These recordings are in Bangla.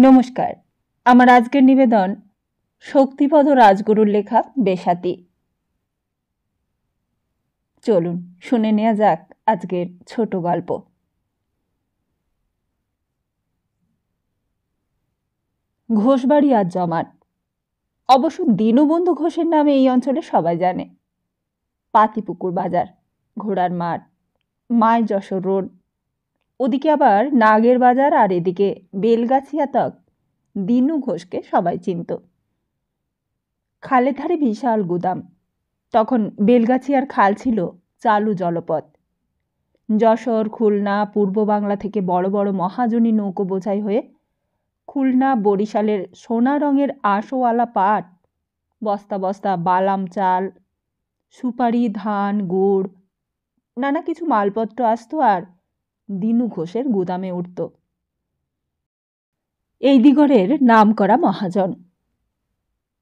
নমস্কার। আমার আজকের নিবেদন শক্তিপদ রাজগুরুর লেখা বেসাতি। চলুন শুনে নেওয়া যাক আজকের ছোট গল্প। ঘোষবাড়ি আর জমাট। অবশ্য দীনবন্ধু ঘোষের নামে এই অঞ্চলে সবাই জানে। পাতিপুকুর বাজার, ঘোড়ার মাঠ, মাই যশোর রোড, ওদিকে আবার নাগের বাজার, আর এদিকে বেলগাছিয়া তক দীনু ঘোষকে সবাই চিনত। খালের ধারে বিশাল গুদাম। তখন বেলগাছিয়ার খাল ছিল চালু জলপথ। যশোর, খুলনা, পূর্ব বাংলা থেকে বড় বড় মহাজনী নৌকো বোঝাই হয়ে খুলনা, বরিশালের সোনা রঙের আঁশওয়ালা পাট, বস্তা বস্তা বালাম চাল, সুপারি, ধান, গুড়, নানা কিছু মালপত্র আসতো আর দীনু ঘোষের গুদামে উঠত। এই দিগরের নাম করা মহাজন।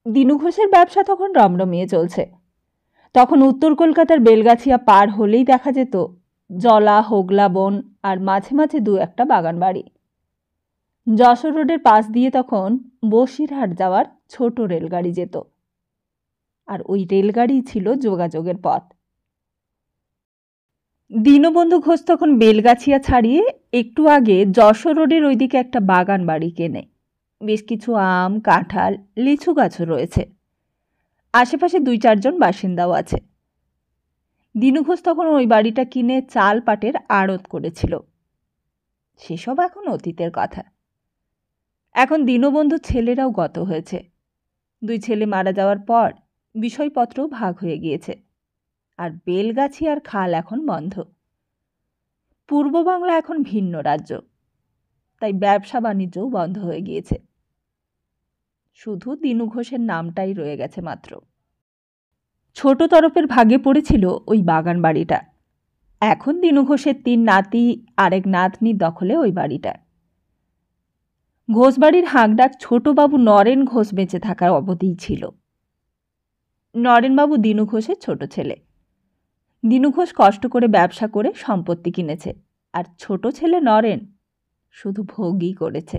দীনু ঘোষের ব্যবসা তখন রমরমিয়ে চলছে। তখন উত্তর কলকাতার বেলগাছিয়া পার হলেই দেখা যেত জলা, হোগলা বন আর মাঝে মাঝে দু একটা বাগান বাড়ি। যশোর রোডের পাশ দিয়ে তখন বসিরহাট যাওয়ার ছোট রেলগাড়ি যেত, আর ওই রেলগাড়ি ছিল যোগাযোগের পথ। দীনবন্ধু ঘোষ তখন বেলগাছিয়া ছাড়িয়ে একটু আগে যশোর রোডের ওইদিকে একটা বাগান বাড়ি কেনে। বেশ কিছু আম, কাঁঠাল, লিচু গাছও রয়েছে। আশেপাশে 2-4 জন বাসিন্দাও আছে। দীনু ঘোষ তখন ওই বাড়িটা কিনে চাল পাটের আড়ত করেছিল। সেসব এখন অতীতের কথা। এখন দীনবন্ধুর ছেলেরাও গত হয়েছে। 2 ছেলে মারা যাওয়ার পর বিষয়পত্র ভাগ হয়ে গিয়েছে, আর বেলগাছিয়ার খাল এখন বন্ধ। পূর্ব বাংলা এখন ভিন্ন রাজ্য, তাই ব্যবসা বাণিজ্যও বন্ধ হয়ে গিয়েছে। শুধু দীনু ঘোষের নামটাই রয়ে গেছে মাত্র। ছোট তরফের ভাগে পড়েছিল ওই বাগান বাড়িটা। এখন দীনু ঘোষের 3 নাতি আর 1 নাতনির দখলে ওই বাড়িটা। ঘোষবাড়ির হাঁকডাক ছোটবাবু নরেন ঘোষ বেঁচে থাকার অবধিই ছিল। নরেনবাবু দীনু ঘোষের ছোট ছেলে। দীনু ঘোষ কষ্ট করে ব্যবসা করে সম্পত্তি কিনেছে, আর ছোট ছেলে নরেন শুধু ভোগই করেছে।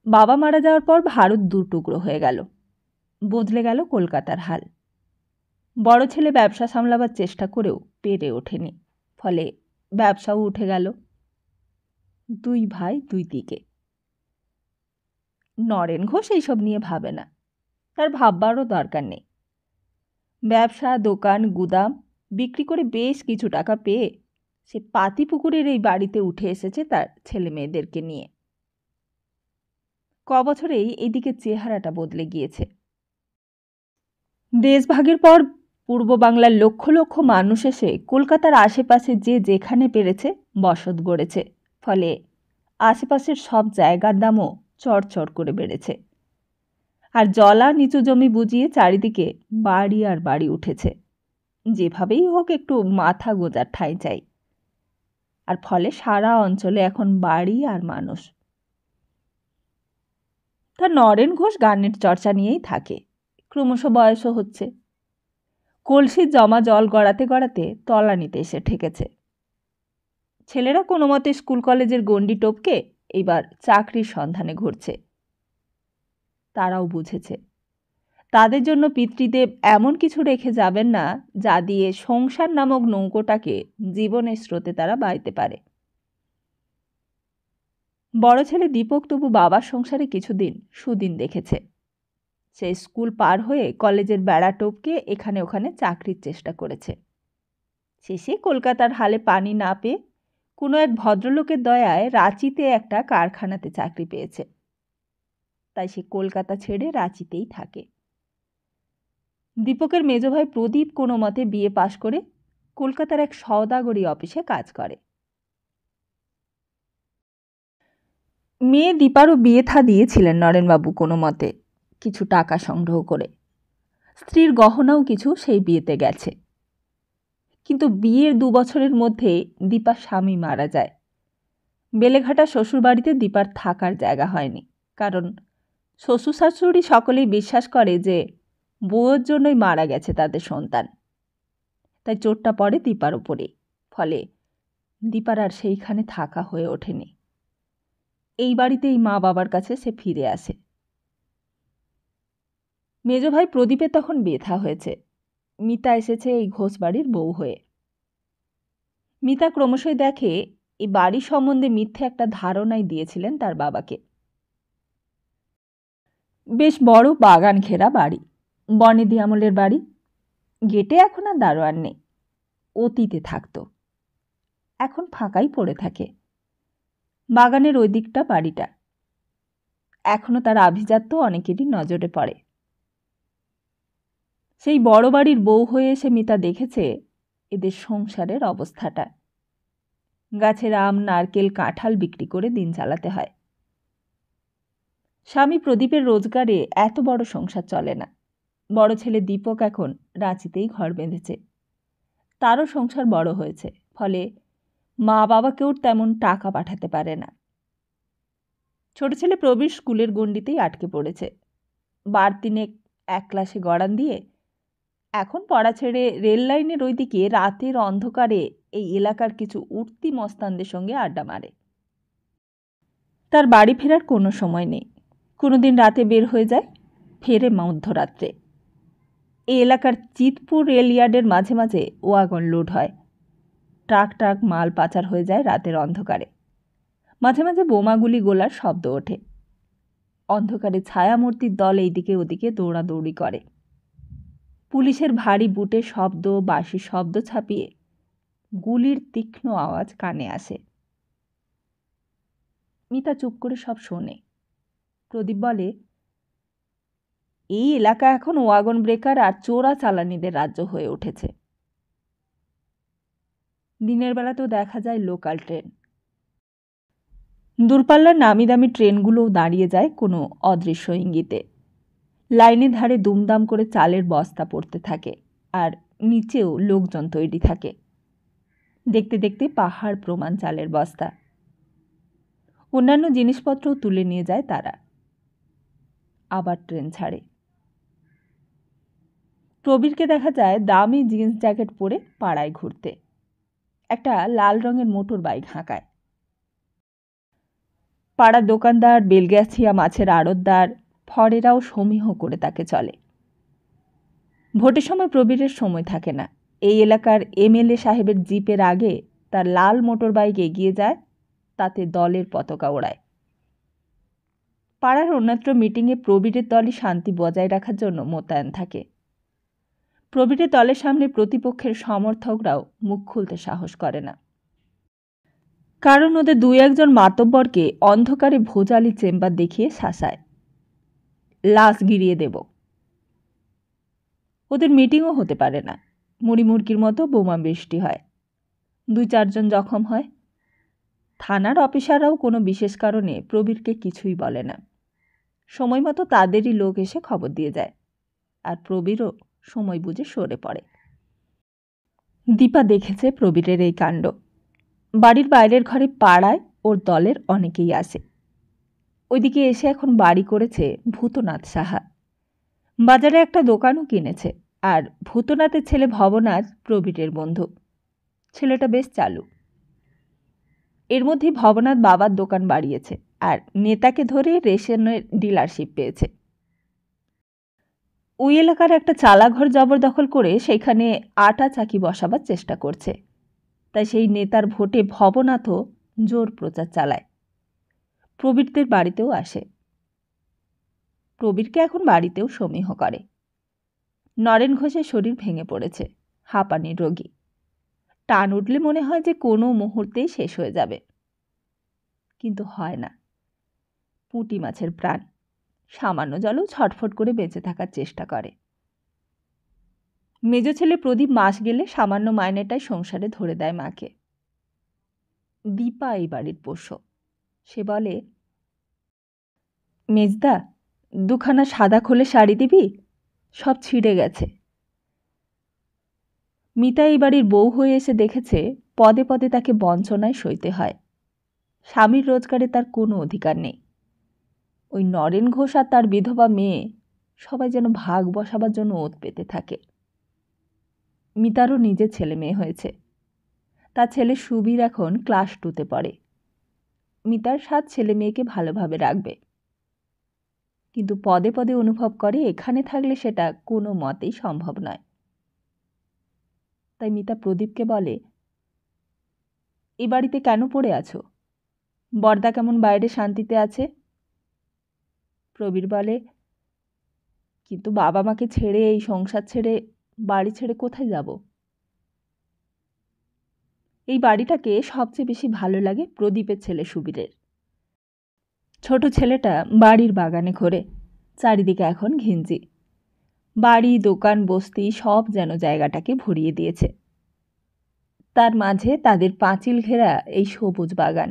বাবা মারা যাওয়ার পর ভারত 2 টুকরো হয়ে গেল। বদলে গেল কলকাতার হাল। বড় ছেলে ব্যবসা সামলাবার চেষ্টা করেও পেরে ওঠেনি, ফলে ব্যবসাও উঠে গেল। 2 ভাই 2 দিকে। নরেন ঘোষ এইসব নিয়ে ভাবে না, তার ভাববারও দরকার নেই। ব্যবসা, দোকান, গুদাম বিক্রি করে বেশ কিছু টাকা পেয়ে সে পাতিপুকুরের এই বাড়িতে উঠে এসেছে তার ছেলে মেয়েদেরকে নিয়ে। বছরেই এইদিকে চেহারাটা বদলে গিয়েছে। দেশভাগের পর পূর্ব বাংলার লক্ষ লক্ষ মানুষ এসে কলকাতার আশেপাশে যে যেখানে পেরেছে বসত গড়েছে, ফলে আশেপাশের সব জায়গার দামও চড়চড় করে বেড়েছে। আর জলা নিচু জমি বুঝিয়ে চারিদিকে বাড়ি আর বাড়ি উঠেছে। যেভাবেই হোক একটু মাথা গোজার ঠাঁই চাই, আর ফলে সারা অঞ্চলে এখন বাড়ি আর মানুষ। তা নরেন ঘোষ গানের চর্চা নিয়েই থাকে। ক্রমশ বয়সও হচ্ছে। কলসির জমা জল গড়াতে গড়াতে তলানিতে এসে ঠেকেছে। ছেলেরা কোনো মতে স্কুল কলেজের গণ্ডি টপকে এইবার চাকরির সন্ধানে ঘুরছে। তারাও বুঝেছে তাদের জন্য পিতৃদেব এমন কিছু রেখে যাবেন না যা দিয়ে সংসার নামক নৌকোটাকে জীবনের স্রোতে তারা বাইতে পারে। বড় ছেলে দীপক তবু বাবার সংসারে কিছুদিন সুদিন দেখেছে। সে স্কুল পার হয়ে কলেজের বেড়া টপকে এখানে ওখানে চাকরির চেষ্টা করেছে। শেষে কলকাতার হালে পানি না পেয়ে কোনো এক ভদ্রলোকের দয়ায় রাঁচিতে একটা কারখানাতে চাকরি পেয়েছে। তাই সে কলকাতা ছেড়ে রাঁচিতেই থাকে। দীপকের মেজ ভাই প্রদীপ কোনো মতে বিএ পাশ করে কলকাতার এক সওদাগরি অফিসে কাজ করে। মেয়ে দীপারও বিয়ে থা দিয়েছিলেন নরেনবাবু কোনো মতে কিছু টাকা সংগ্রহ করে। স্ত্রীর গহনাও কিছু সেই বিয়েতে গেছে। কিন্তু বিয়ের 2 বছরের মধ্যে দীপার স্বামী মারা যায়। বেলেঘাটা শ্বশুরবাড়িতে দীপার থাকার জায়গা হয়নি, কারণ শ্বশুর শাশুড়ি সকলেই বিশ্বাস করে যে বউয়ের জন্যই মারা গেছে তাদের সন্তান। তাই চোটটা পড়ে দীপার উপরে, ফলে দীপার আর সেইখানে থাকা হয়ে ওঠেনি। এই বাড়িতেই মা বাবার কাছে সে ফিরে আসে। মেজ ভাই প্রদীপের তখন ব্যথা হয়েছে। মিতা এসেছে এই ঘোষ বাড়ির বউ হয়ে। মিতা ক্রমশই দেখে এই বাড়ি সম্বন্ধে মিথ্যে একটা ধারণাই দিয়েছিলেন তার বাবাকে। বেশ বড় বাগান ঘেরা বাড়ি, বনেদি আমলের বাড়ি। গেটে এখন আর দারোয়ান নেই, অতীতে থাকতো, এখন ফাঁকাই পড়ে থাকে। বাগানের ওই দিকটা বাড়িটা এখনো তার আভিজাত্য অনেকেরই নজরে পড়ে। সেই বড় বাড়ির বউ হয়ে এসে মিতা দেখেছে এদের সংসারের অবস্থাটা। গাছের আম, নারকেল, কাঁঠাল বিক্রি করে দিন চালাতে হয়। স্বামী প্রদীপের রোজগারে এত বড় সংসার চলে না। বড় ছেলে দীপক এখন রাঁচিতেই ঘর বেঁধেছে, তারও সংসার বড় হয়েছে, ফলে মা বাবাকেও তেমন টাকা পাঠাতে পারে না। ছোট ছেলে প্রবীর স্কুলের গণ্ডিতেই আটকে পড়েছে। বার তিনেক এক ক্লাসে গড়ান দিয়ে এখন পড়া ছেড়ে রেল লাইনের ওইদিকে রাতের অন্ধকারে এই এলাকার কিছু উঠতি মস্তানদের সঙ্গে আড্ডা মারে। তার বাড়ি ফেরার কোনো সময় নেই। কোনোদিন রাতে বের হয়ে যায়, ফেরে মধ্যরাত্রে। এই এলাকার চিতপুর রেলইয়ার্ডের মাঝে মাঝে ওয়াগন লোড হয়। ট্রাক ট্রাক মাল পাচার হয়ে যায় রাতের অন্ধকারে। মাঝে মাঝে বোমাগুলি গোলার শব্দ ওঠে। অন্ধকারে ছায়ামূর্তির দল এইদিকে ওদিকে দৌড়াদৌড়ি করে। পুলিশের ভারী বুটের শব্দ, বাঁশির শব্দ ছাপিয়ে গুলির তীক্ষ্ণ আওয়াজ কানে আসে। মিতা চুপ করে সব শোনে। প্রদীপ বলে, এই এলাকা এখন ওয়াগন ব্রেকার আর চোরা চালানিদের রাজ্য হয়ে উঠেছে। দিনের বেলাতেও দেখা যায় লোকাল ট্রেন। দূরপাল্লার নামি দামি ট্রেনগুলোও দাঁড়িয়ে যায় কোনো অদৃশ্য ইঙ্গিতে। লাইনের ধারে দুমদাম করে চালের বস্তা পড়তে থাকে, আর নিচেও লোকজন তৈরি থাকে। দেখতে দেখতে পাহাড় প্রমাণ চালের বস্তা। অন্যান্য জিনিসপত্রও তুলে নিয়ে যায় তারা। আবার ট্রেন ছাড়ে। প্রবীরকে দেখা যায় দামি জিন্স জ্যাকেট পরে পাড়ায় ঘুরতে। একটা লাল রঙের মোটর বাইক হাঁকায়। পাড়ার দোকানদার, বেলগাছিয়া মাছের আড়তদার, ফরেরাও সমীহ করে তাকে চলে। ভোটের সময় প্রবীরের সময় থাকে না। এই এলাকার এমএলএ সাহেবের জিপের আগে তার লাল মোটর বাইক এগিয়ে যায়, তাতে দলের পতাকা ওড়ায়। পাড়ার অন্যত্র মিটিংয়ে প্রবীরের দলই শান্তি বজায় রাখার জন্য মোতায়েন থাকে। প্রবীরের দলের সামনে প্রতিপক্ষের সমর্থকরাও মুখ খুলতে সাহস করে না, কারণ ওদের দুই একজন মাতব্বরকে অন্ধকারে ভোজালি চেম্বার দেখিয়ে শাসায়, লাশ গিরিয়ে দেব। ওদের মিটিংও হতে পারে না। মুড়ি মুরগির মতো বোমা বৃষ্টি হয়, 2-4 জন জখম হয়। থানার অফিসাররাও কোনো বিশেষ কারণে প্রবীরকে কিছুই বলে না। সময় মতো তাদেরই লোক এসে খবর দিয়ে যায়, আর প্রবীরও সময় বুঝে সরে পড়ে। দীপা দেখেছে প্রবীরের এই কাণ্ড। বাড়ির বাইরের ঘরে পাড়ায় ওর দলের অনেকেই আসে। ওইদিকে এসে এখন বাড়ি করেছে ভূতনাথ সাহা। বাজারে একটা দোকানও কিনেছে, আর ভূতনাথের ছেলে ভবনাথ প্রবীরের বন্ধু। ছেলেটা বেশ চালু। এর মধ্যে ভবনাথ বাবার দোকান বাড়িয়েছে, আর নেতাকে ধরে রেশনের ডিলারশিপ পেয়েছে। ওই এলাকার একটা চালাঘর জবরদখল করে সেখানে আটা চাকি বসাবার চেষ্টা করছে। তাই সেই নেতার ভোটে ভবনাথও জোর প্রচার চালায়। প্রবীরদের বাড়িতেও আসে। প্রবীরকে এখন বাড়িতেও সমীহ করে। নরেন ঘোষের শরীর ভেঙে পড়েছে, হাঁপানির রোগী। টান উঠলে মনে হয় যে কোনো মুহূর্তেই শেষ হয়ে যাবে, কিন্তু হয় না। পুঁটি মাছের প্রাণ, সামান্য জলেও ছটফট করে বেঁচে থাকার চেষ্টা করে। মেজ ছেলে প্রদীপ মাস গেলে সামান্য মাইনেটাই সংসারে ধরে দেয় মাকে। দীপা এই বাড়ির পোষ্য। সে বলে, মেজদা, 2খানা সাদা খোলে শাড়ি দিবি? সব ছিঁড়ে গেছে। মিতা এই বাড়ির বউ হয়ে এসে দেখেছে পদে পদে তাকে বঞ্চনায় সইতে হয়। স্বামীর রোজগারে তার কোনো অধিকার নেই। ওই নরেন ঘোষ আর তার বিধবা মেয়ে সবাই যেন ভাগ বসাবার জন্য ওত পেতে থাকে। মিতারও নিজের ছেলে মেয়ে হয়েছে। তার ছেলে সুবীর এখন ক্লাস 2তে পড়ে। মিতার 7 ছেলে মেয়েকে ভালোভাবে রাখবে, কিন্তু পদে পদে অনুভব করে এখানে থাকলে সেটা কোনো মতেই সম্ভব নয়। তাই মিতা প্রদীপকে বলে, এই বাড়িতে কেন পড়ে আছো? বরদা কেমন বাইরে শান্তিতে আছে? প্রবীর বলে, কিন্তু বাবা মাকে ছেড়ে, এই সংসার ছেড়ে, বাড়ি ছেড়ে কোথায় যাব? এই বাড়িটাকে সবচেয়ে বেশি ভালো লাগে প্রদীপের ছেলে সুবীরের। ছোট ছেলেটা বাড়ির বাগানে ঘোরে, চারিদিকে এখন ঘিঞ্জি। বাড়ি, দোকান, বস্তি সব যেন জায়গাটাকে ভরিয়ে দিয়েছে। তার মাঝে তাদের পাঁচিল ঘেরা এই সবুজ বাগান।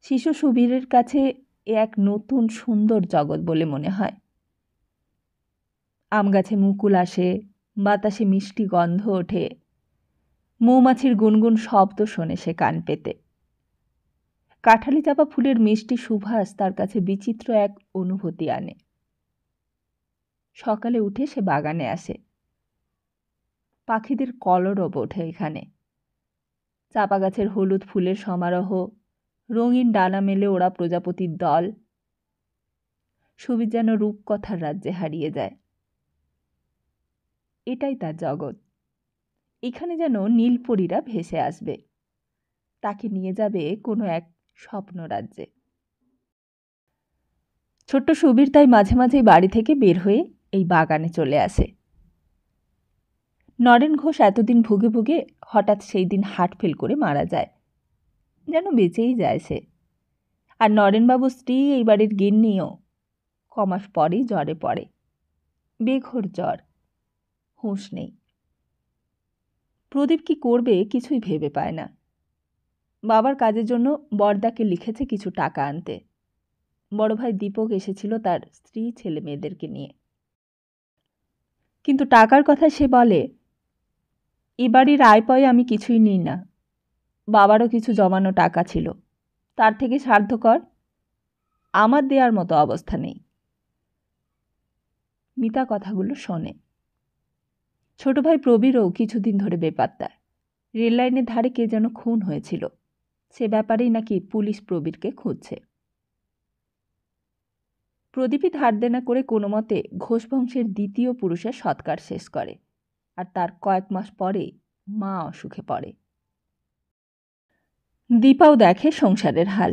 শিশু সুবীরের কাছে এক নতুন সুন্দর জগৎ বলে মনে হয়। আম গাছে মুকুল আসে, বাতাসে মিষ্টি গন্ধ ওঠে, মৌমাছির গুনগুন শব্দ শোনে সে কান পেতে। কাঁঠালি চাপা ফুলের মিষ্টি সুবাস তার কাছে বিচিত্র এক অনুভূতি আনে। সকালে উঠে সে বাগানে আসে। পাখিদের কলরব ওঠে এখানে। চাপা গাছের হলুদ ফুলের সমারোহ, রঙিন ডানা মেলে ওরা প্রজাপতির দল। সুবীর যেন রূপকথার রাজ্যে হারিয়ে যায়। এটাই তার জগৎ। এখানে যেন নীলপরীরা ভেসে আসবে, তাকে নিয়ে যাবে কোনো এক স্বপ্ন রাজ্যে। ছোট্ট সুবীর তাই মাঝে মাঝেই বাড়ি থেকে বের হয়ে এই বাগানে চলে আসে। নরেন ঘোষ এতদিন ভুগে ভুগে হঠাৎ সেই দিন হার্ট ফেল করে মারা যায়। যেন বেঁচেই যায় সে। আর নরেনবাবুর স্ত্রী, এই বাড়ির গিন্নিও, কমাস পরেই জ্বরে পড়ে। বেঘোর জ্বর, হুঁশ নেই। প্রদীপ কি করবে কিছুই ভেবে পায় না। বাবার কাজের জন্য বরদাকে লিখেছে কিছু টাকা আনতে। বড় ভাই দীপক এসেছিল তার স্ত্রী ছেলে মেয়েদেরকে নিয়ে। কিন্তু টাকার কথা সে বলে, এ বাড়ির আয় পয় আমি কিছুই নিই না। বাবারও কিছু জমানো টাকা ছিল, তার থেকে সাধ্য কর, আমার দেওয়ার মতো অবস্থা নেই। মিতা কথাগুলো শোনে। ছোট ভাই প্রবীরও কিছুদিন ধরে বেপাত্তা। রেল লাইনের ধারে কে যেন খুন হয়েছিল, সে ব্যাপারেই নাকি পুলিশ প্রবীরকে খুঁজছে। প্রদীপই ধার দেনা করে কোনো মতে ঘোষ বংশের দ্বিতীয় পুরুষের সৎকার শেষ করে, আর তার কয়েক মাস পরে মা অসুখে পড়ে। দীপাও দেখে সংসারের হাল।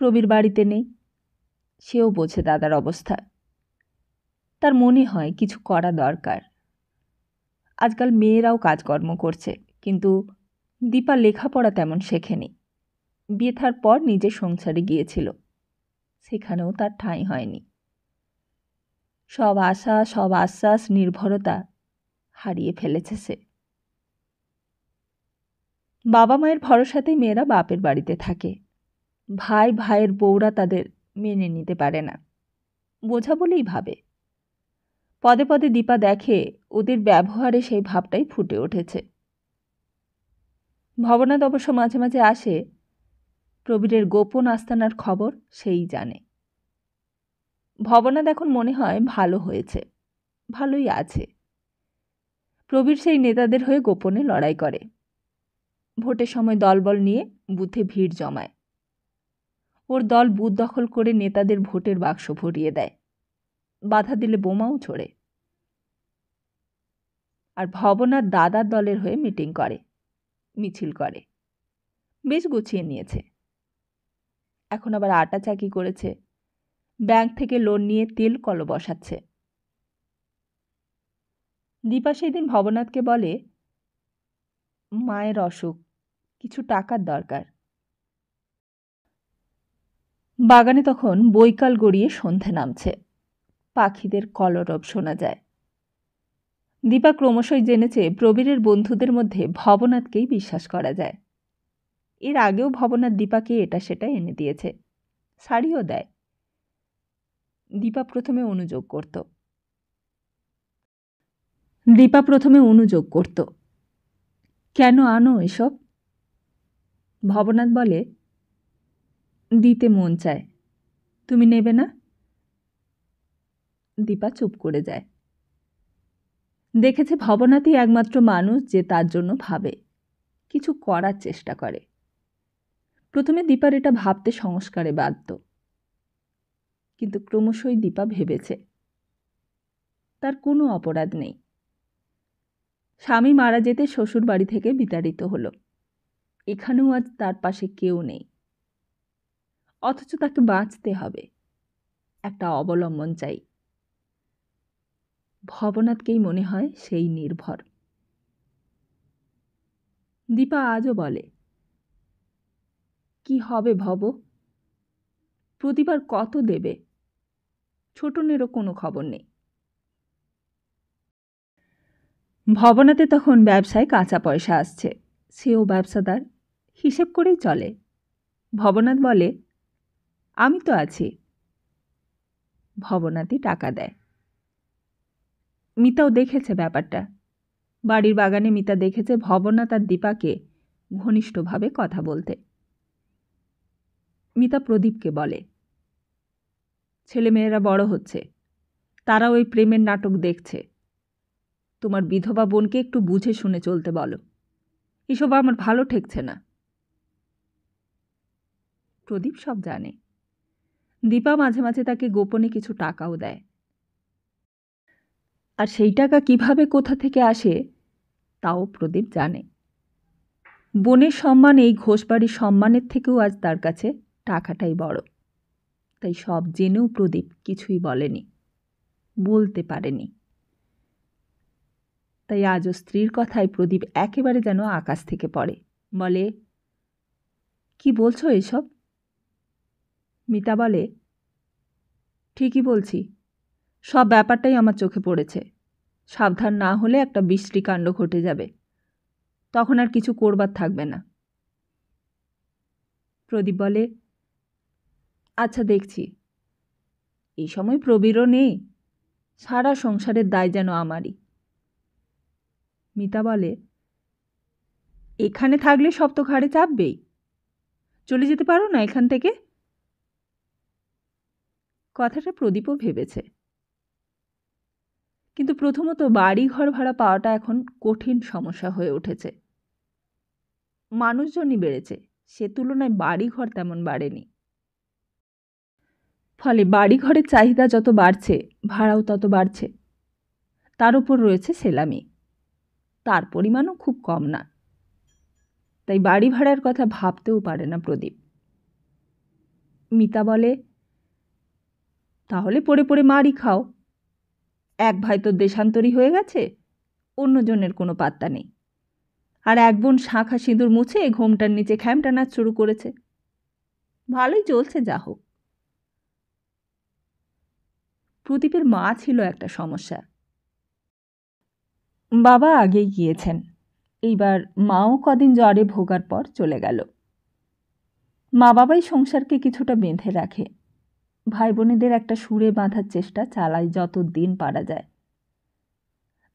প্রবীর বাড়িতে নেই, সেও বোঝে দাদার অবস্থা। তার মনে হয় কিছু করা দরকার। আজকাল মেয়েরাও কাজকর্ম করছে, কিন্তু দীপা লেখাপড়া তেমন শেখেনি। বিয়ে থার পর নিজের সংসারে গিয়েছিল, সেখানেও তার ঠাঁই হয়নি। সব আশা, সব আশ্বাস, নির্ভরতা হারিয়ে ফেলেছে সে। বাবা মায়ের ভরসাতেই মেয়েরা বাপের বাড়িতে থাকে। ভাই ভাইয়ের বউরা তাদের মেনে নিতে পারে না, বোঝা বলেই ভাবে। পদে পদে দীপা দেখে ওদের ব্যবহারে সেই ভাবটাই ফুটে উঠেছে। ভবনাথ অবশ্য মাঝে মাঝে আসে, প্রবীরের গোপন আস্তানার খবর সেই জানে। ভবনাথ এখন মনে হয় ভালো হয়েছে, ভালোই আছে। প্রবীর সেই নেতাদের হয়ে গোপনে লড়াই করে। ভোটের সময় দলবল নিয়ে বুথে ভিড় জমায়। ওর দল বুথ দখল করে নেতাদের ভোটের বাক্স ভরিয়ে দেয়, বাধা দিলে বোমাও ছোড়ে। আর ভবনাথ দাদার দলের হয়ে মিটিং করে, মিছিল করে, বেশ গুছিয়ে নিয়েছে। এখন আবার আটা চাকি করেছে, ব্যাংক থেকে লোন নিয়ে তেল কল বসাচ্ছে। দীপা সেই দিন ভবনাথকে বলে, মায়ের অসুখ, কিছু টাকার দরকার। বাগানে তখন বৈকাল গড়িয়ে সন্ধে নামছে, পাখিদের কলরব শোনা যায়। দীপা ক্রমশই জেনেছে প্রবীরের বন্ধুদের মধ্যে ভবনাথকেই বিশ্বাস করা যায়। এর আগেও ভবনাথ দীপাকে এটা সেটা এনে দিয়েছে, শাড়িও দেয়। দীপা প্রথমে অনুযোগ করত, কেন আনো এসব? ভবনাথ বলে, দিতে মন চায়, তুমি নেবে না? দীপা চুপ করে যায়। দেখেছে ভবনাথই একমাত্র মানুষ যে তার জন্য ভাবে, কিছু করার চেষ্টা করে। প্রথমে দীপার এটা ভাবতে সংস্কারে বাধ্য, কিন্তু ক্রমশই দীপা ভেবেছে তার কোনো অপরাধ নেই। স্বামী মারা যেতে শ্বশুর বাড়ি থেকে বিতাড়িত হলো, এখানেও আজ তার পাশে কেউ নেই, অথচ তাকে বাঁচতে হবে, একটা অবলম্বন চাই। ভবনাথকেই মনে হয় সেই নির্ভর। দীপা আজও বলে, কি হবে ভব, প্রতিবার কত দেবে, ছোটনেরও কোনো খবর নেই। ভবনাতে তখন ব্যবসায় কাঁচা পয়সা আসছে, সেও ব্যবসাদার, হিসেব করেই চলে। ভবনাথ বলে, আমি তো আছি। ভবনাথই টাকা দেয়। মিতাও দেখেছে ব্যাপারটা। বাড়ির বাগানে মিতা দেখেছে ভবনাথ আর দীপাকে ঘনিষ্ঠভাবে কথা বলতে। মিতা প্রদীপকে বলে, ছেলেমেয়েরা বড় হচ্ছে, তারা ওই প্রেমের নাটক দেখছে, তোমার বিধবা বোনকে একটু বুঝে শুনে চলতে বলো, এসব আমার ভালো ঠেকছে না। প্রদীপ সব জানে। দীপা মাঝে মাঝে তাকে গোপনে কিছু টাকাও দেয়, আর সেই টাকা কিভাবে কোথা থেকে আসে তাও প্রদীপ জানে। বোনের সম্মান এই ঘোষবাড়ির সম্মানের থেকেও আজ তার কাছে টাকাটাই বড়। তাই সব জেনেও প্রদীপ কিছুই বলেনি, বলতে পারেনি। তাই আজও স্ত্রীর কথায় প্রদীপ একেবারে যেন আকাশ থেকে পড়ে। বলে, কি বলছো এসব? মিতা বলে, ঠিকই বলছি, সব ব্যাপারটাই আমার চোখে পড়েছে। সাবধান না হলে একটা বিশ্রী কাণ্ড ঘটে যাবে, তখন আর কিছু করবার থাকবে না। প্রদীপ বলে, আচ্ছা দেখছি। এই সময় প্রবীরও নেই, সারা সংসারের দায় যেন আমারই। মিতা বলে, এখানে থাকলে সব তো ঘাড়ে চাপবেই, চলে যেতে পারো না এখান থেকে? কথাটা প্রদীপও ভেবেছে, কিন্তু প্রথমত বাড়ি ঘর ভাড়া পাওয়াটা এখন কঠিন সমস্যা হয়ে উঠেছে। মানুষজনই বেড়েছে, সে তুলনায় বাড়ি ঘর তেমন বাড়েনি। ফলে বাড়ি ঘরের চাহিদা যত বাড়ছে, ভাড়াও তত বাড়ছে। তার উপর রয়েছে সেলামি, তার পরিমাণও খুব কম না। তাই বাড়ি ভাড়ার কথা ভাবতেও পারে না প্রদীপ। মিতা বলে, তাহলে পড়ে পড়ে মারই খাও। এক ভাই তো দেশান্তরী হয়ে গেছে, অন্যজনের কোনো পাত্তা নেই, আর এক বোন শাঁখা সিঁদুর মুছে ঘোমটার নিচে খ্যামটা নাচ শুরু করেছে। ভালোই চলছে, যা হোক। প্রদীপের মা ছিল একটা সমস্যা। বাবা আগেই গিয়েছেন, এইবার মাও কদিন জ্বরে ভোগার পর চলে গেল। মা বাবাই সংসারকে কিছুটা বেঁধে রাখে, ভাই বোনেদের একটা সুরে বাঁধার চেষ্টা চালায় যত দিন পারা যায়।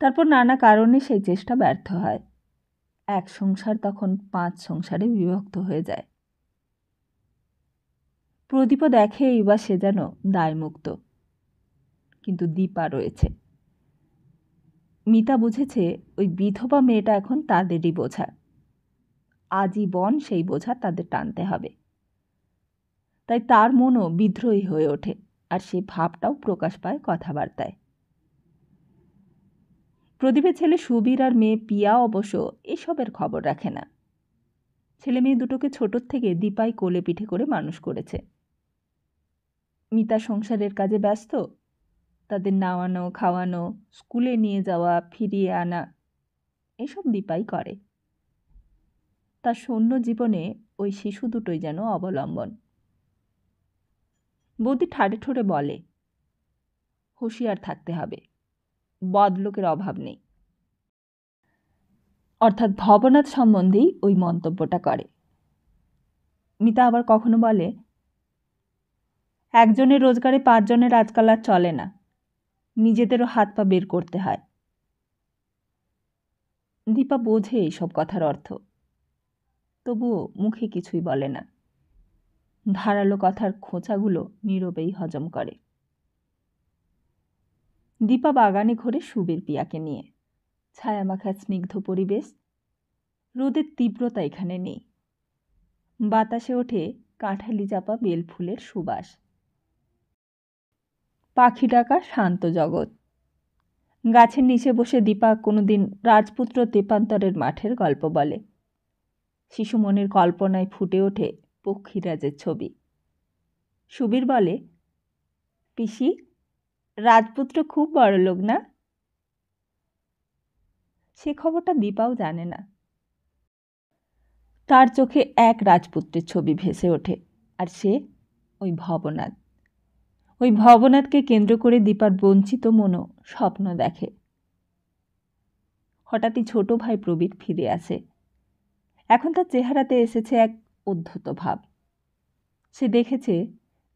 তারপর নানা কারণে সেই চেষ্টা ব্যর্থ হয়, এক সংসার তখন 5 সংসারে বিভক্ত হয়ে যায়। প্রদীপও দেখে এইবার সে যেন দায়মুক্ত, কিন্তু দীপা রয়েছে। মিতা বুঝেছে ওই বিধবা মেয়েটা এখন তাদেরই বোঝা, আজীবন সেই বোঝা তাদের টানতে হবে। তাই তার মনও বিদ্রোহী হয়ে ওঠে, আর সে ভাবটাও প্রকাশ পায় কথাবার্তায়। প্রদীপের ছেলে সুবীর আর মেয়ে পিয়া অবশ্য এসবের খবর রাখে না। ছেলে মেয়ে দুটোকে ছোটোর থেকে দীপাই কোলে পিঠে করে মানুষ করেছে। মিতা সংসারের কাজে ব্যস্ত, তাদের নাওয়ানো খাওয়ানো, স্কুলে নিয়ে যাওয়া, ফিরিয়ে আনা, এসব দীপাই করে। তার শূন্য জীবনে ওই শিশু দুটোই যেন অবলম্বন। বৌদি ঠাড়ে ঠোড়ে বলে, হুঁশিয়ার থাকতে হবে, বদলোকের অভাব নেই। অর্থাৎ ভবনাথ সম্বন্ধেই ওই মন্তব্যটা করে। মিতা আবার কখনো বলে, একজনের রোজগারে 5 জনের আজকাল আর চলে না, নিজেদেরও হাত পা বের করতে হয়। দীপা বোঝে এইসব কথার অর্থ, তবুও মুখে কিছুই বলে না, ধারালো কথার খোঁচাগুলো নীরবেই হজম করে। দীপা বাগানে ঘোরে সুবীর পিয়াকে নিয়ে। ছায়ামাখা স্নিগ্ধ পরিবেশ, রোদের তীব্রতা এখানে নেই। বাতাসে ওঠে কাঁঠালি চাপা বেলফুলের সুবাস। পাখি ডাকা শান্ত জগৎ। গাছের নিচে বসে দীপা কোনোদিন রাজপুত্র তেপান্তরের মাঠের গল্প বলে। শিশু মনের কল্পনায় ফুটে ওঠে পক্ষীরাজের ছবি। সুবীর বলে, পিসি, রাজপুত্র খুব বড় লোক না? সে খবরটা দীপাও জানে না। তার চোখে এক রাজপুত্রের ছবি ভেসে ওঠে, আর সে ওই ভবনাথ। ওই ভবনাথকে কেন্দ্র করে দীপার বঞ্চিত মনও স্বপ্ন দেখে। হঠাৎই ছোট ভাই প্রবীর ফিরে আসে। এখন তার চেহারাতে এসেছে এক উদ্ধত ভাব। সে দেখেছে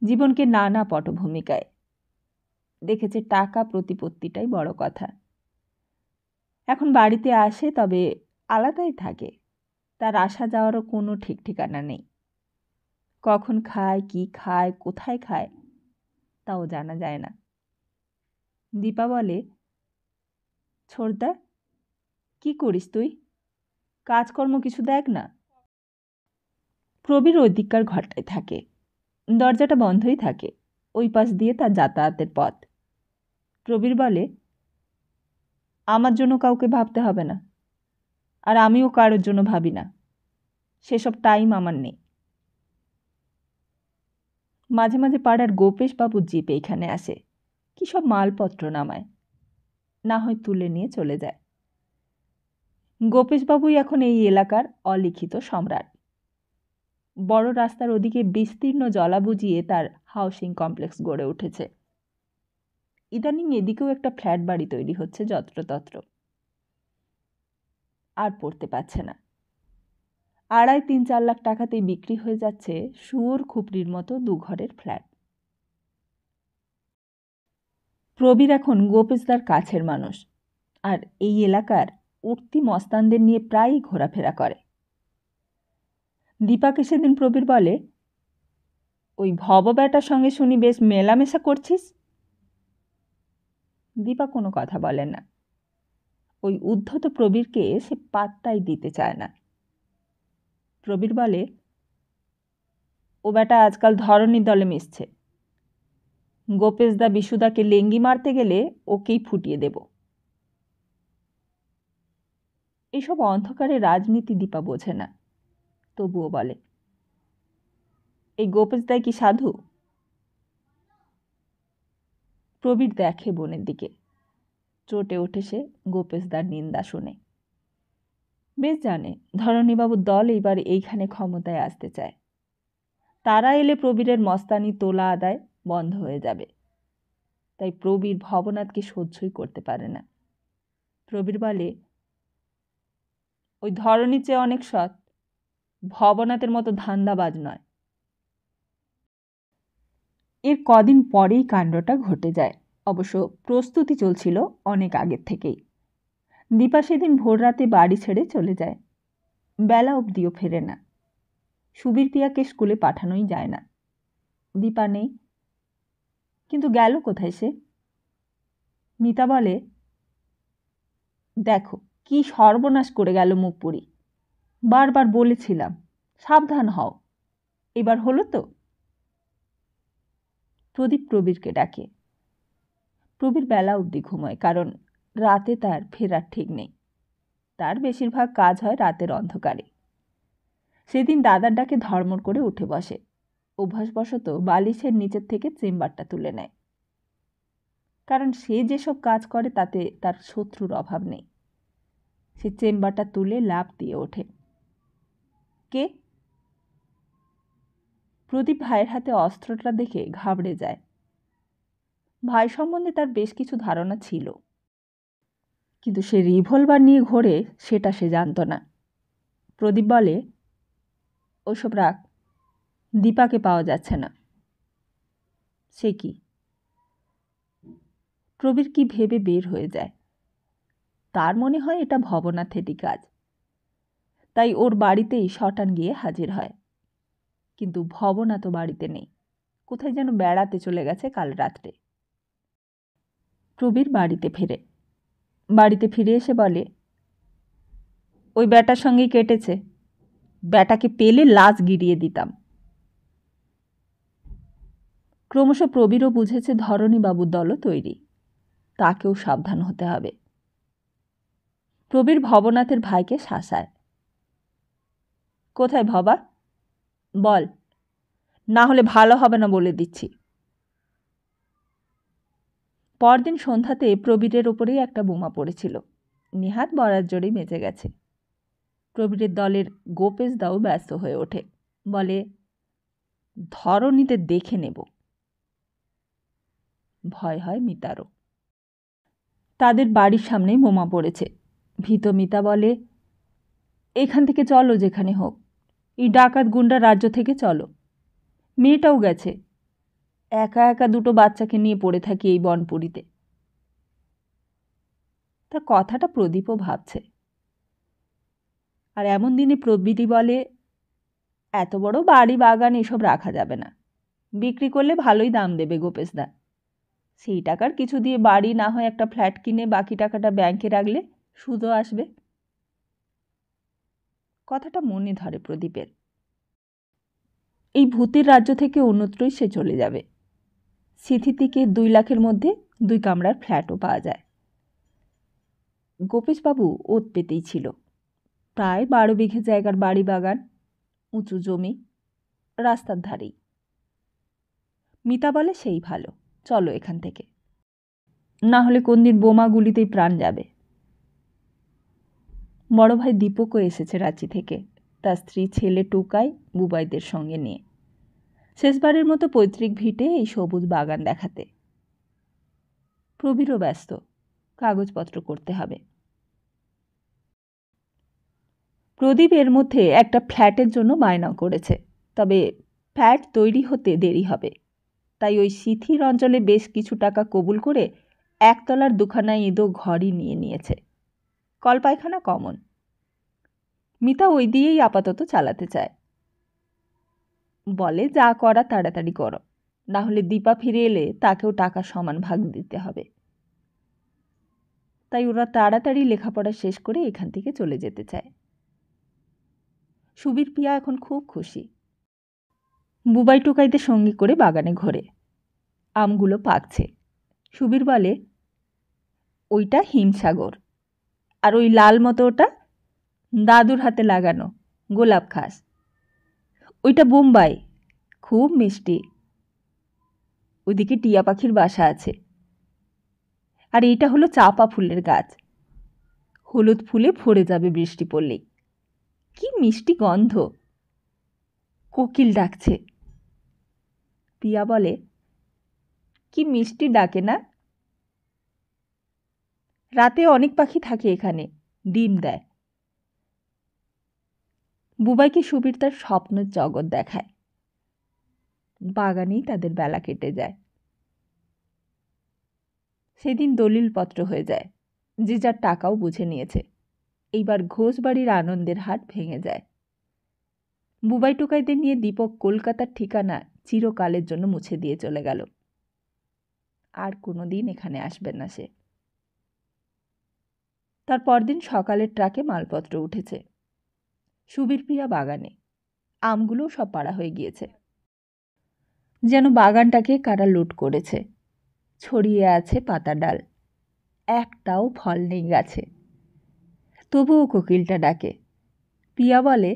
জীবনকে নানা পটভূমিকায়। দেখেছে টাকা প্রতিপত্তিটাই বড় কথা। এখন বাড়িতে আসে, তবে আলাদাই থাকে। তার আসা যাওয়ারও কোনো ঠিক ঠিকানা নেই। কখন খায়, কি খায়, কোথায় খায়, তাও জানা যায় না। দীপা বলে, ছোড়দা, কি করিস তুই? কাজকর্ম কিছু দেখ না। প্রবীর ওই দিককার ঘরটায় থাকে। দরজাটা বন্ধই থাকে। ওই পাশ দিয়ে তার যাতায়াতের পথ। প্রবীর বলে, আমার জন্য কাউকে ভাবতে হবে না, আর আমিও কারোর জন্য ভাবি না। সেসব টাইম আমার নেই। মাঝে মাঝে পাড়ার গোপেশ বাবুর জিপ এইখানে আসে। কি সব মালপত্র নামায়, না হয় তুলে নিয়ে চলে যায়। গোপেশবাবুই এখন এই এলাকার অলিখিত সম্রাট। বড় রাস্তার ওদিকে বিস্তীর্ণ জলা বুঝিয়ে তার হাউসিং কমপ্লেক্স গড়ে উঠেছে। ইদানিং এদিকেও একটা ফ্ল্যাট বাড়ি তৈরি হচ্ছে যত্রতত্র। আর পড়তে পারছে না। 2.5-3-4 লাখ টাকাতেই বিক্রি হয়ে যাচ্ছে শুয়োর খুপড়ির মতো 2 ঘরের ফ্ল্যাট। প্রবীর এখন গোপেশদার কাছের মানুষ, আর এই এলাকার উঠতি মস্তানদের নিয়ে প্রায়ই ঘোরাফেরা করে। দীপাকে সেদিন প্রবীর বলে, ওই ভব ব্যাটার সঙ্গে শুনি বেশ মেলামেশা করছিস। দীপা কোনো কথা বলে না। ওই উদ্ধত প্রবীরকে সে পাত্তাই দিতে চায় না। প্রবীর বলে, ও ব্যাটা আজকাল ধরনীর দলে মিশছে। গোপেশদা বিশুদাকে লেঙ্গি মারতে গেলে ওকেই ফুটিয়ে দেব। এইসব অন্ধকারে রাজনীতি দীপা বোঝে না, তবুও বলে, এই গোপেশদাই কি সাধু? প্রবীর দেখে বোনের দিকে। চটে ওঠে সে গোপেশদার নিন্দা শুনে। বেশ জানে ধরণীবাবুর দল এইবার এইখানে ক্ষমতায় আসতে চায়। তারা এলে প্রবীরের মস্তানি তোলা আদায় বন্ধ হয়ে যাবে। তাই প্রবীর ভবনাথকে সহ্যই করতে পারে না। প্রবীর বলে, ওই ধরণীর চেয়ে অনেক সৎ, ভবনাথের মতো ধান্দাবাজ নয়। এর কদিন পরেই কাণ্ডটা ঘটে যায়। অবশ্য প্রস্তুতি চলছিল অনেক আগের থেকেই। দীপা সেদিন ভোর রাতে বাড়ি ছেড়ে চলে যায়। বেলা অবধিও ফেরে না। সুবীর পিয়াকে স্কুলে পাঠানোই যায় না। দীপা নেই, কিন্তু গেল কোথায় সে? মিতা বলে, দেখো কি সর্বনাশ করে গেল মুখপুরি। বারবার বলেছিলাম সাবধান হও, এবার হলো তো? প্রদীপ প্রবীরকে ডাকে। প্রবীর বেলা অবধি ঘুমোয়, কারণ রাতে তার ফেরার ঠিক নেই। তার বেশিরভাগ কাজ হয় রাতের অন্ধকারে। সেদিন দাদার ডাকে ধর্মর করে উঠে বসে। অভ্যাসবশত বালিশের নিচের থেকে চেম্বারটা তুলে নেয়, কারণ সে যেসব কাজ করে তাতে তার শত্রুর অভাব নেই। সে চেম্বারটা তুলে লাফ দিয়ে ওঠে। কে? প্রদীপ ভাইয়ের হাতে অস্ত্রটা দেখে ঘাবড়ে যায়। ভাই সম্বন্ধে তার বেশ কিছু ধারণা ছিল, কিন্তু সে রিভলভার নিয়ে ঘোরে সেটা সে জানত না। প্রদীপ বলে, ওসব রাখ, দীপাকে পাওয়া যাচ্ছে না। সে কি? প্রবীর কি ভেবে বের হয়ে যায়। তার মনে হয় এটা ভবনাথেরই কাজ। তাই ওর বাড়িতেই শটান গিয়ে হাজির হয়। কিন্তু ভবনাথ তো বাড়িতে নেই, কোথায় যেন বেড়াতে চলে গেছে কাল রাত্রে। প্রবীর বাড়িতে ফেরে। বাড়িতে ফিরে এসে বলে, ওই ব্যাটার সঙ্গেই কেটেছে। ব্যাটাকে পেলে লাশ গিরিয়ে দিতাম। ক্রমশ প্রবীরও বুঝেছে ধরণীবাবুর দলও তৈরি, তাকেও সাবধান হতে হবে। প্রবীর ভবনাথের ভাইকে শাসায়। কোথায় ভবা? বল, না হলে ভালো হবে না বলে দিচ্ছি। পরদিন সন্ধ্যাতে প্রবীরের ওপরেই একটা বোমা পড়েছিল। নিহাত বরার জোরেই বেঁচে গেছে। প্রবীরের দলের গোপেশ দাও ব্যস্ত হয়ে ওঠে, বলে ধরণীতে দেখে নেব। ভয় হয় মিতারও। তাদের বাড়ির সামনেই বোমা পড়েছে। ভীত মিতা বলে, এখান থেকে চলো, যেখানে হোক, এই ডাকাত গুন্ডা রাজ্য থেকে চলো। মেয়েটাও গেছে, একা একা দুটো বাচ্চাকে নিয়ে পড়ে থাকি এই বনপুরীতে। তা কথাটা প্রদীপও ভাবছে। আর এমন দিনে প্রবৃতি বলে, এত বড় বাড়ি বাগান এসব রাখা যাবে না, বিক্রি করলে ভালোই দাম দেবে গোপেশদা। সেই টাকার কিছু দিয়ে বাড়ি না হয় একটা ফ্ল্যাট কিনে বাকি টাকাটা ব্যাংকে রাখলে সুদও আসবে। কথাটা মনে ধরে প্রদীপের। এই ভূতের রাজ্য থেকে অন্যত্রই সে চলে যাবে। সিথি থেকে 2 লাখের মধ্যে 2 কামরার ফ্ল্যাটও পাওয়া যায়। গোপেশবাবু ওত পেতেই ছিল। প্রায় 12 বিঘে জায়গার বাড়ি বাগান, উঁচু জমি, রাস্তার ধারেই। মিতা বলে, সেই ভালো, চলো এখান থেকে, না হলে কোন দিন বোমা গুলিতেই প্রাণ যাবে। বড় ভাই দীপকও এসেছে রাঁচি থেকে, তার স্ত্রী ছেলে টুকাই বুবাইদের সঙ্গে নিয়ে। শেষবারের মতো পৈতৃক ভিটে এই সবুজ বাগান দেখাতে। প্রবীরও ব্যস্ত, কাগজপত্র করতে হবে। প্রদীপ এর মধ্যে একটা ফ্ল্যাটের জন্য বায়না করেছে, তবে ফ্ল্যাট তৈরি হতে দেরি হবে। তাই ওই সিথির অঞ্চলে বেশ কিছু টাকা কবুল করে 1 তলার 2খানা ইঁদো ঘরই নিয়েছে। কলপায়খানা কমন। মিতা ওই দিয়েই আপাতত চালাতে চায়। বলে, যা করা তাড়াতাড়ি করো, না হলে দীপা ফিরে এলে তাকেও টাকা সমান ভাগ দিতে হবে। তাই ওরা তাড়াতাড়ি লেখাপড়া শেষ করে এখান থেকে চলে যেতে চায়। সুবীর পিয়া এখন খুব খুশি। বুবাই টুকাইদের সঙ্গে করে বাগানে ঘোরে। আমগুলো পাকছে। সুবীর বলে, ওইটা হিমসাগর, আর ওই লাল মতো ওটা দাদুর হাতে লাগানো গোলাপ ঘাস। ওইটা বোম্বাই, খুব মিষ্টি। ওইদিকে টিয়া পাখির বাসা আছে। আর এইটা হলো চাপা ফুলের গাছ, হলুদ ফুলে ভরে যাবে বৃষ্টি পড়লেই। কি মিষ্টি গন্ধ। কোকিল ডাকছে। পিয়া বলে, কি মিষ্টি ডাকে না। রাতে অনেক পাখি থাকে এখানে, ডিম দেয়। বুবাইকে সুবীর তার স্বপ্নের জগৎ দেখায়। বাগানেই তাদের বেলা কেটে যায়। সেদিন দলিলপত্র হয়ে যায়, যে যার টাকাও বুঝে নিয়েছে। এইবার ঘোষবাড়ির আনন্দের হাট ভেঙে যায়। বুবাই টুকাইদের নিয়ে দীপক কলকাতার ঠিকানা চিরকালের জন্য মুছে দিয়ে চলে গেল। আর কোনোদিন এখানে আসবে না সে। তার পরদিন সকালের ট্রাকে মালপত্র উঠেছে। সুবীর প্রিয়া বাগানে। আমগুলোও সব পাড়া হয়ে গিয়েছে। যেন বাগানটাকে কারা লুট করেছে। ছড়িয়ে আছে পাতা ডাল, একটাও ফল নেই গাছে। তবুও কোকিলটা ডাকে। পিয়া বলে,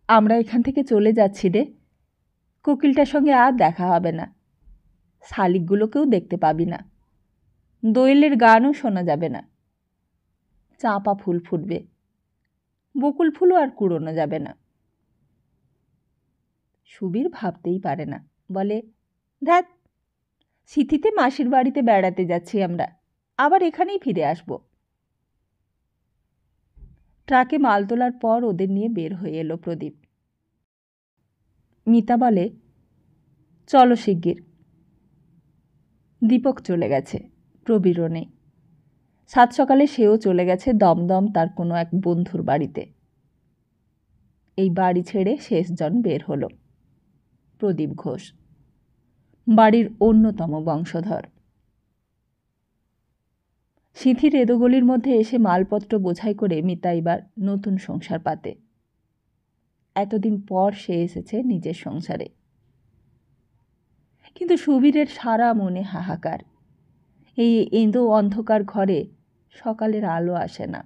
আমরা এখান থেকে চলে যাচ্ছি রে, কোকিলটার সঙ্গে আর দেখা হবে না। শালিকগুলোকেও দেখতে পাবি না। দোয়েলের গানও শোনা যাবে না। চাঁপা ফুল ফুটবে, বকুল ফুলও আর কুড়োনো যাবে না। সুবীর ভাবতেই পারে না, বলে, ধ্যাৎ, সিথিতে মাসির বাড়িতে বেড়াতে যাচ্ছি আমরা, আবার এখানেই ফিরে আসব। ট্রাকে মাল তোলার পর ওদের নিয়ে বের হয়ে এলো প্রদীপ। মিতা বলে, চলো শিগগির। দীপক চলে গেছে, প্রবীরও নেই। 7 সকালে সেও চলে গেছে দমদম তার কোনো এক বন্ধুর বাড়িতে। এই বাড়ি ছেড়ে শেষজন বের হলো। প্রদীপ ঘোষ, বাড়ির অন্যতম বংশধর। সিথির এদোগলির মধ্যে এসে মালপত্র বোঝাই করে মিতা এবার নতুন সংসার পাতে। এতদিন পর সে এসেছে নিজের সংসারে। কিন্তু সুবীরের সারা মনে হাহাকার। এই ইন্দো অন্ধকার ঘরে সকালের আলো আসে না,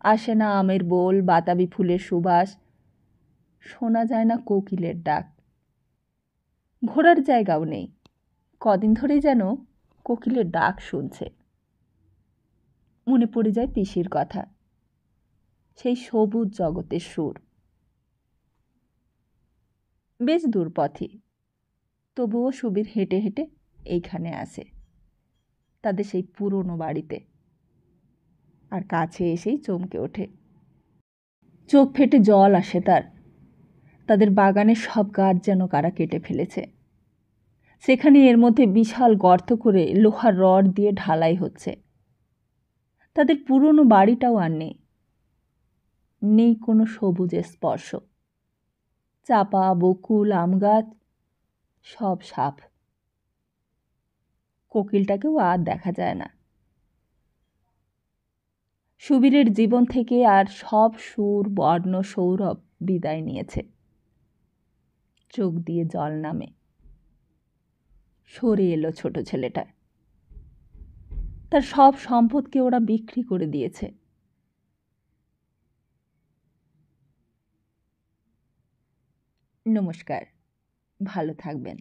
আসে না আমের বোল, বাতাবি ফুলের সুবাস, শোনা যায় না কোকিলের ডাক। ঘোরার জায়গাও নেই, কদিন ধরেই যেন কোকিলের ডাক শুনছে। মনে পড়ে যায় পিসির কথা, সেই সবুজ জগতের সুর। বেশ দূর পথে, তবুও সুবীর হেঁটে হেঁটে এইখানে আসে, তাদের সেই পুরনো বাড়িতে। আর কাছে এসেই চমকে ওঠে, চোখ ফেটে জল আসে তার। তাদের বাগানের সব গাছ যেন কারা কেটে ফেলেছে। সেখানে এর মধ্যে বিশাল গর্ত করে লোহার রড দিয়ে ঢালাই হচ্ছে। তাদের পুরনো বাড়িটাও আর নেই, নেই কোনো সবুজের স্পর্শ। চাপা, বকুল, আম গাছ সব সাপ। কোকিলটাকেও আর দেখা যায় না। সুবীরের জীবন থেকে আর সব সুর, বর্ণ, সৌরভ বিদায় নিয়েছে। চোখ দিয়ে জল নামে। সরে এলো ছোট ছেলেটা। তার সব সম্পদকে ওরা বিক্রি করে দিয়েছে। নমস্কার, ভালো থাকবেন।